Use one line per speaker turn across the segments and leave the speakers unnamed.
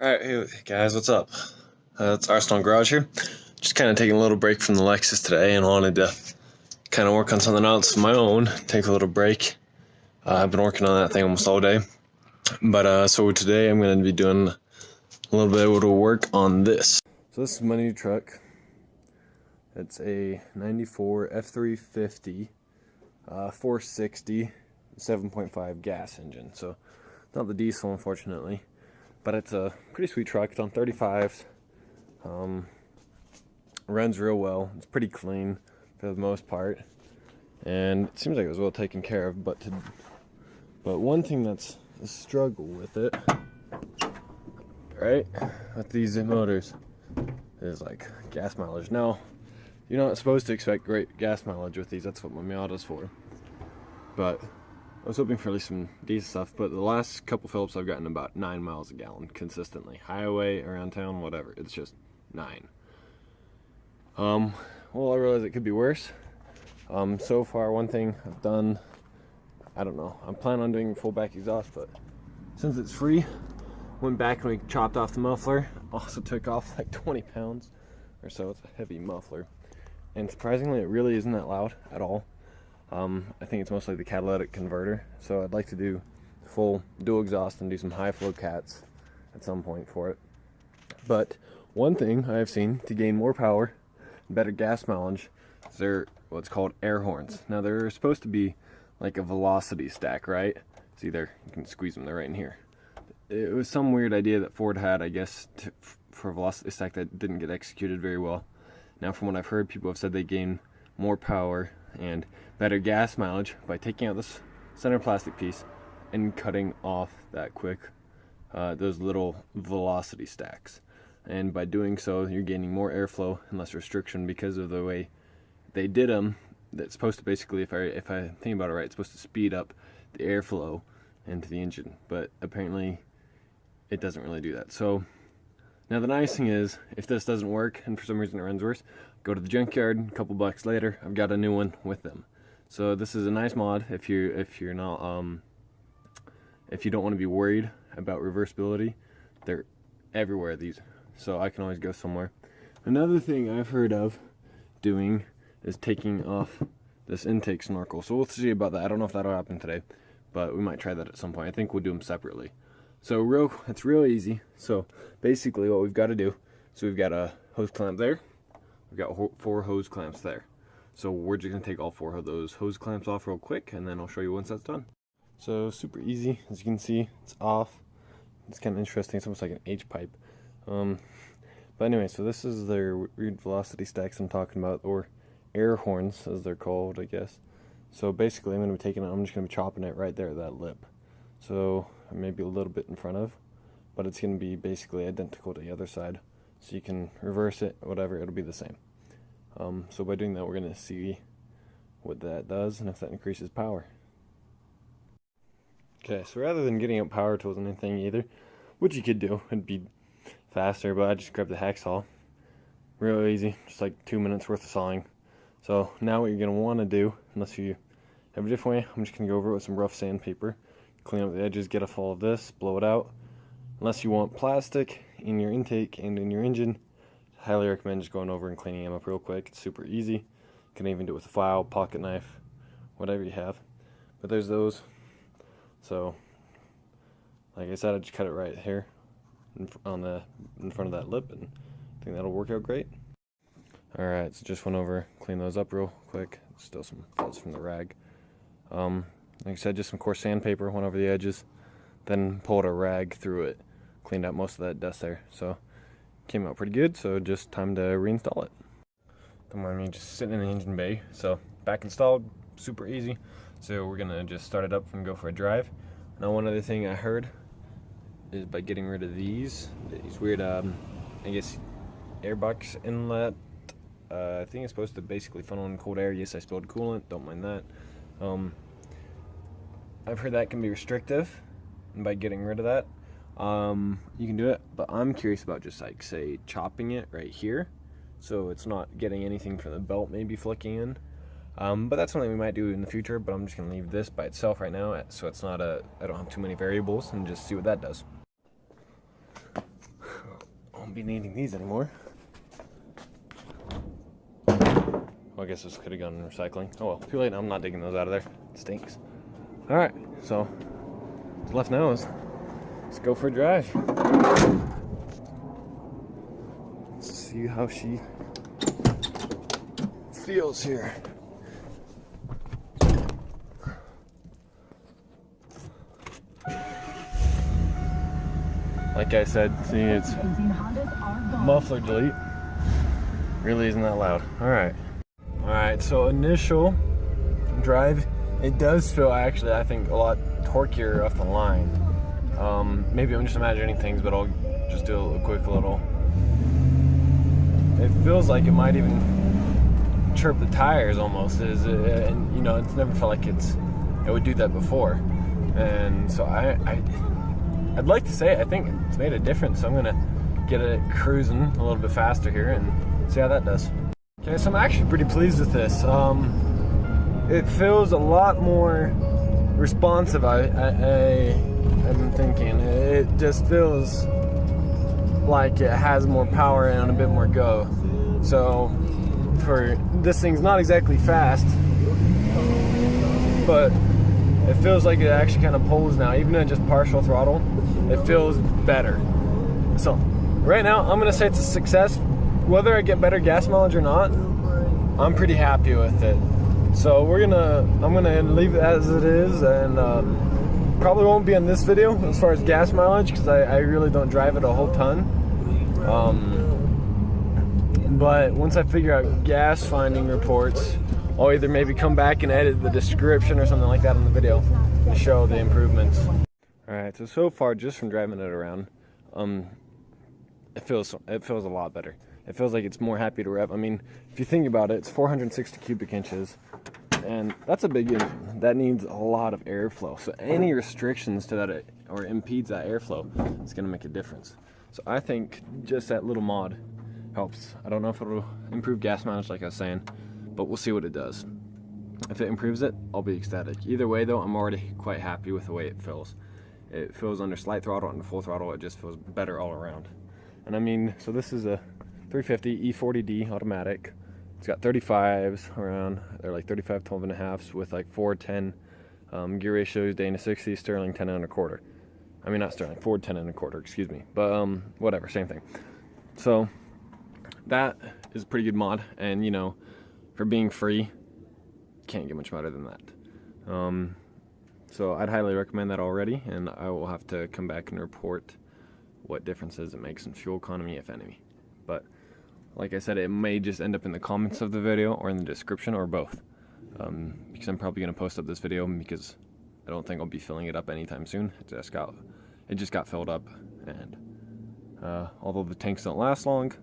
Alright, hey guys, what's up? It's Arsenal Garage here. Just kind of taking a little break from the Lexus today and wanted to kind of work on something else of my own, take a little break. I've been working on that thing almost all day. But so today I'm going to be doing a little bit of work on this. So this is my new truck. It's a 94 F350 460 7.5 gas engine. So not the diesel, unfortunately. But it's a pretty sweet truck. It's on 35s. Runs real well. It's pretty clean for the most part, and it seems like it was well taken care of. But one thing that's a struggle with it, right, with these motors, is like gas mileage. Now, you're not supposed to expect great gas mileage with these. That's what my Miata's for. But I was hoping for at least some decent stuff, but the last couple Phillips I've gotten about 9 miles a gallon consistently. Highway, around town, whatever. It's just 9. Well, I realize it could be worse. So far, one thing I've done, I don't know. I'm planning on doing full back exhaust, but since it's free, went back and we chopped off the muffler. Also took off like 20 pounds or so. It's a heavy muffler. And surprisingly, it really isn't that loud at all. I think it's mostly the catalytic converter, so I'd like to do full dual exhaust and do some high flow cats at some point for it. But one thing I have seen to gain more power, better gas mileage, is they're what's called air horns. Now they're supposed to be like a velocity stack, right? See there, you can squeeze them, they're right in here. It was some weird idea that Ford had, I guess, for a velocity stack that didn't get executed very well. Now from what I've heard, people have said they gain more power and better gas mileage by taking out this center plastic piece and cutting off that quick those little velocity stacks. And by doing so, you're gaining more airflow and less restriction because of the way they did them. That's supposed to basically, if I think about it right, it's supposed to speed up the airflow into the engine, but apparently it doesn't really do that. So now the nice thing is, if this doesn't work and for some reason it runs worse, go to the junkyard, a couple bucks later, I've got a new one with them. So this is a nice mod if you're not if you don't want to be worried about reversibility. They're everywhere, these, so I can always go somewhere. Another thing I've heard of doing is taking off this intake snorkel. So we'll see about that. I don't know if that'll happen today, but we might try that at some point. I think we'll do them separately. So it's real easy. So basically what we've got to do, so we've got a hose clamp there. We've got 4 hose clamps there. So we're just going to take all 4 of those hose clamps off real quick, and then I'll show you once that's done. So super easy. As you can see, it's off. It's kind of interesting. It's almost like an H-pipe. But anyway, so this is their weird velocity stacks I'm talking about, or air horns as they're called, I guess. So basically I'm going to be I'm just going to be chopping it right there at that lip. So maybe a little bit in front of, but it's going to be basically identical to the other side. So you can reverse it, whatever, it'll be the same. So by doing that, we're going to see what that does and if that increases power. Okay, so rather than getting out power tools and anything either, which you could do, it'd be faster, but I just grabbed the hacksaw. Real easy, just like 2 minutes worth of sawing. So now what you're going to want to do, unless you have a different way, I'm just going to go over it with some rough sandpaper, clean up the edges, get off all of this, blow it out. Unless you want plastic in your intake and in your engine, I highly recommend just going over and cleaning them up real quick. It's super easy. You can even do it with a file, pocket knife, whatever you have. But there's those. So, like I said, I just cut it right here in front of that lip, and I think that'll work out great. Alright, so just went over, clean those up real quick. Still some fuzz from the rag. Like I said, just some coarse sandpaper, went over the edges, then pulled a rag through it, cleaned out most of that dust there. So came out pretty good, so just time to reinstall it. Don't mind me just sitting in the engine bay. So back installed, super easy. So we're gonna just start it up and go for a drive. Now one other thing I heard is by getting rid of these weird, I guess, airbox inlet. I think it's supposed to basically funnel in cold air. Yes, I spilled coolant, don't mind that. I've heard that can be restrictive, and by getting rid of that, you can do it, but I'm curious about just like, say, chopping it right here, so it's not getting anything from the belt maybe flicking in. But that's something we might do in the future, but I'm just going to leave this by itself right now, so it's not I don't have too many variables, and just see what that does. won't be needing these anymore. Well, I guess this could have gone in recycling. Oh well, too late now. I'm not digging those out of there. It stinks. All right, so what's left now is let's go for a drive. Let's see how she feels here. Like I said, see, it's muffler delete. Really isn't that loud. Alright, so initial drive, it does feel actually, I think, a lot torquier off the line. Maybe I'm just imagining things, but I'll just do a quick little. It feels like it might even chirp the tires almost, and you know, it's never felt like it would do that before. And so I'd like to say I think it's made a difference, so I'm gonna get it cruising a little bit faster here and see how that does. Okay, so I'm actually pretty pleased with this. It feels a lot more responsive. I've been thinking it just feels like it has more power and a bit more go. So for this thing's not exactly fast, but it feels like it actually kind of pulls now, even at just partial throttle. It feels better. So right now, I'm gonna say it's a success. Whether I get better gas mileage or not, I'm pretty happy with it. So I'm gonna leave it as it is, and probably won't be in this video as far as gas mileage because I really don't drive it a whole ton. But once I figure out gas finding reports, I'll either maybe come back and edit the description or something like that on the video to show the improvements. Alright, so far, just from driving it around, it feels a lot better. It feels like it's more happy to rev. I mean, if you think about it, it's 460 cubic inches, and that's a big engine. That needs a lot of airflow. So any restrictions to that or impedes that airflow, it's going to make a difference. So I think just that little mod helps. I don't know if it'll improve gas mileage like I was saying, but we'll see what it does. If it improves it, I'll be ecstatic. Either way though, I'm already quite happy with the way it feels. It feels under slight throttle, under full throttle, it just feels better all around. And I mean, so this is a 350 E40D automatic. It's got 35s around, they're like 35 12.5s with like 410 gear ratios, Dana 60, Sterling 10 1/4. I mean, not Sterling, Ford 10 1/4, excuse me. But whatever, same thing. So that is a pretty good mod, and you know, for being free, can't get much better than that. So I'd highly recommend that already, and I will have to come back and report what differences it makes in fuel economy, if any. But like I said, it may just end up in the comments of the video or in the description or both, because I'm probably going to post up this video because I don't think I'll be filling it up anytime soon. It just got filled up, and although the tanks don't last long,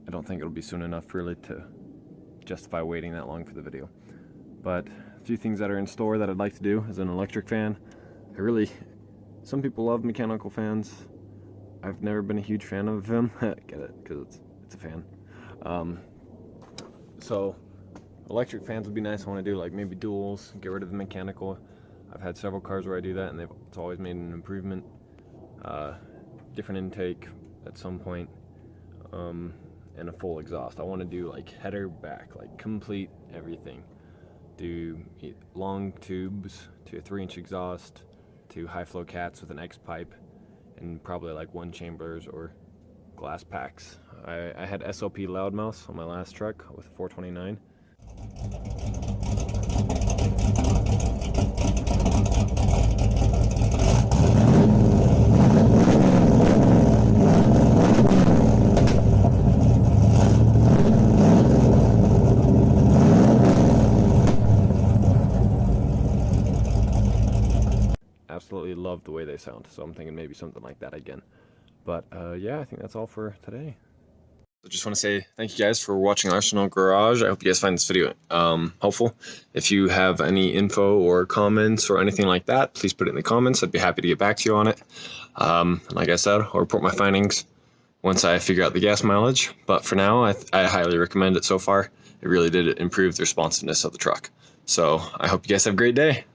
I don't think it'll be soon enough really to justify waiting that long for the video. But a few things that are in store that I'd like to do is an electric fan. Some people love mechanical fans. I've never been a huge fan of them. Get it? Because it's a fan. So electric fans would be nice. I want to do like maybe duals, get rid of the mechanical. I've had several cars where I do that, and it's always made an improvement. Different intake at some point, and a full exhaust. I want to do like header, back, like complete everything. Do long tubes to a 3-inch exhaust, to high flow cats with an X pipe, and probably like 1 chambers or glass packs. I had SOP loudmouths on my last truck with a 429. Absolutely love the way they sound, so I'm thinking maybe something like that again. But yeah, I think that's all for today. I just want to say thank you guys for watching Arsenal Garage. I hope you guys find this video helpful. If you have any info or comments or anything like that, please put it in the comments. I'd be happy to get back to you on it. Like I said, I'll report my findings once I figure out the gas mileage. But for now, I highly recommend it so far. It really did improve the responsiveness of the truck. So I hope you guys have a great day.